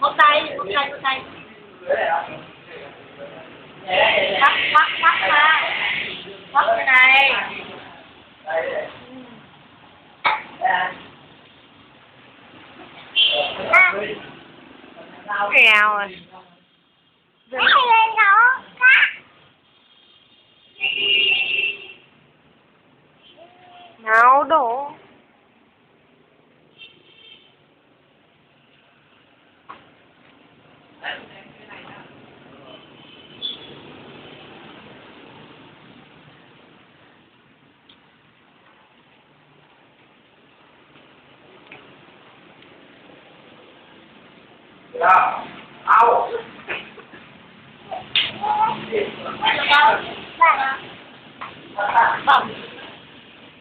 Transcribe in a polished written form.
một tay bắt ra bắt cái này kèo rồi nấu đổ Ao. Vâng.